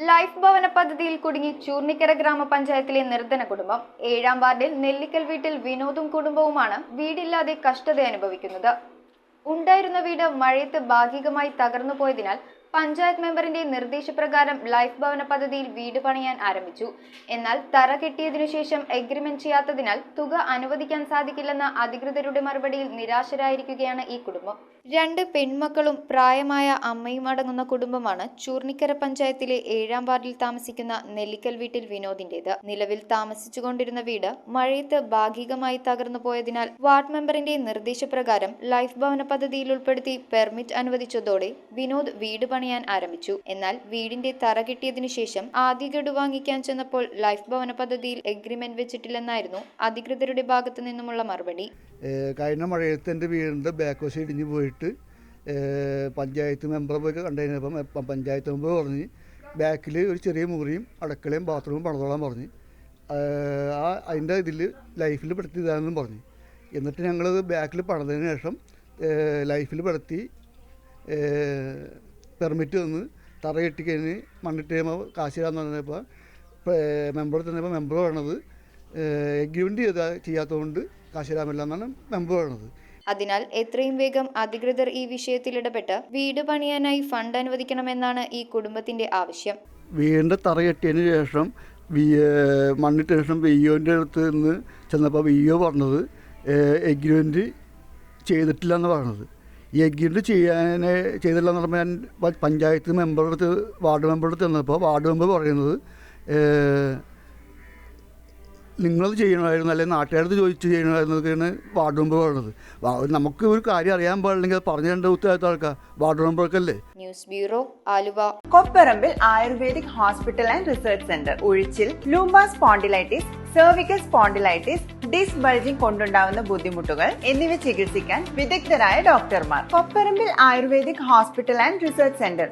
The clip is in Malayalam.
ലൈഫ് ഭവന പദ്ധതിയിൽ കുടുങ്ങി ചൂർണിക്കര ഗ്രാമപഞ്ചായത്തിലെ നിർധന കുടുംബം. 7-ാം വാർഡിൽ നെല്ലിക്കൽ വീട്ടിൽ വിനോദും കുടുംബവുമാണ് വീടില്ലാതെ കഷ്ടത അനുഭവിക്കുന്നത്. ഉണ്ടായിരുന്ന വീട് മഴയത്ത് ഭാഗികമായി തകർന്നു പോയതിനാൽ പഞ്ചായത്ത് മെമ്പറിന്റെ നിർദ്ദേശപ്രകാരം ലൈഫ് ഭവന പദ്ധതിയിൽ വീട് പണിയാൻ ആരംഭിച്ചു. എന്നാൽ തറ കെട്ടിയതിനു ശേഷം എഗ്രിമെന്റ് ചെയ്യാത്തതിനാൽ തുക അനുവദിക്കാൻ സാധിക്കില്ലെന്ന അധികൃതരുടെ മറുപടിയിൽ നിരാശരായിരിക്കുകയാണ് ഈ കുടുംബം. 2 പെൺമക്കളും പ്രായമായ അമ്മയും അടങ്ങുന്ന കുടുംബമാണ് ചൂർണിക്കര പഞ്ചായത്തിലെ 7-ാം വാർഡിൽ താമസിക്കുന്ന നെല്ലിക്കൽ വീട്ടിൽ വിനോദിന്റേത്. നിലവിൽ താമസിച്ചുകൊണ്ടിരുന്ന വീട് മഴയത്ത് ഭാഗികമായി തകർന്നു പോയതിനാൽ വാർഡ് മെമ്പറിന്റെ നിർദ്ദേശപ്രകാരം ലൈഫ് ഭവന പദ്ധതിയിൽ ഉൾപ്പെടുത്തി പെർമിറ്റ് അനുവദിച്ചതോടെ വിനോദ് വീട് പണിയാൻ ആരംഭിച്ചു. എന്നാൽ വീടിന്റെ തറ കെട്ടിയതിനു ശേഷം ആദ്യ ഗഡു വാങ്ങിക്കാൻ ചെന്നപ്പോൾ ലൈഫ് ഭവന പദ്ധതിയിൽ എഗ്രിമെന്റ് വെച്ചിട്ടില്ലെന്നായിരുന്നു അധികൃതരുടെ ഭാഗത്തു നിന്നുമുള്ള മറുപടി. കഴിഞ്ഞ മഴയത്ത് എൻ്റെ വീടിൻ്റെ ബാക്ക് വശം ഇടിഞ്ഞു പോയിട്ട് പഞ്ചായത്ത് മെമ്പറെ പോയി കണ്ടുകഴിഞ്ഞപ്പം പഞ്ചായത്ത് മെമ്പർ പറഞ്ഞ് ബാക്കിൽ ഒരു ചെറിയ മുറിയും അടുക്കളയും ബാത്റൂമും പണിതോളാൻ പറഞ്ഞ് അതിൻ്റെ ഇതിൽ ലൈഫിൽ പെടുത്തി ഇതാണെന്നും പറഞ്ഞു. എന്നിട്ട് ഞങ്ങളത് ബാക്കിൽ പണിതതിന് ശേഷം ലൈഫിൽ പെടുത്തി പെർമിറ്റ് തന്ന് തറ കെട്ടിക്കഴിഞ്ഞ് മണ്ണിട്ട് കഴിയുമ്പോൾ കാശ് തരാമെന്ന് പറഞ്ഞപ്പോൾ മെമ്പർ തന്നപ്പോൾ മെമ്പർ പറയണത് എഗ്രിമെൻ്റ് ചെയ്യാത്തതുകൊണ്ട് കാശ് തരാമില്ല എന്നാണ് മെമ്പർ പറയണത്. അതിനാൽ എത്രയും വേഗം അധികൃതർ ഈ വിഷയത്തിൽ ഇടപെട്ട് വീട് പണിയാനായി ഫണ്ട് അനുവദിക്കണമെന്നാണ് ഈ കുടുംബത്തിന്റെ ആവശ്യം. വീടിൻ്റെ തറ കെട്ടിയതിന് ശേഷം മണ്ണിട്ടതിന് ശേഷം വിഒൻ്റെ അടുത്ത് നിന്ന് ചെന്നപ്പോൾ വിഒ പറഞ്ഞത് എഗ്രിമെൻ്റ് ചെയ്തിട്ടില്ല എന്ന് പറഞ്ഞത്. ഈ എഗ്രിമെൻ്റ് ചെയ്തില്ല എന്ന് പറഞ്ഞാൽ ഞാൻ പഞ്ചായത്ത് മെമ്പറുടെ അടുത്ത് വാർഡ് മെമ്പറുടെ അടുത്ത് ചെന്നപ്പോൾ വാർഡ് മെമ്പർ പറയുന്നത് നിങ്ങളത് ചെയ്യണമായിരുന്നു, അല്ലെങ്കിൽ നാട്ടുകാരത്ത് ചോദിച്ച് ചെയ്യണമായിരുന്നൊക്കെയാണ് വാർഡ് മെമ്പർ പറയുന്നത്. നമുക്ക് ഒരു കാര്യം അറിയാൻ പാടില്ലെങ്കിൽ അത് പറഞ്ഞു തരേണ്ട ഉത്തരവാദിത്ത ആൾക്കാർ വാർഡ് മെമ്പർക്കല്ലേ. News bureau, Aluva. Kopparambil ayurvedic hospital and research centre. ഉഴിച്ചിൽ, lumbar spondylitis, cervical spondylitis, disc bulging കൊണ്ടുണ്ടാവുന്ന ബുദ്ധിമുട്ടുകൾ എന്നിവ ചികിത്സിക്കാൻ വിദഗ്ധരായ ഡോക്ടർമാർ. Kopparambil ayurvedic hospital and research centre,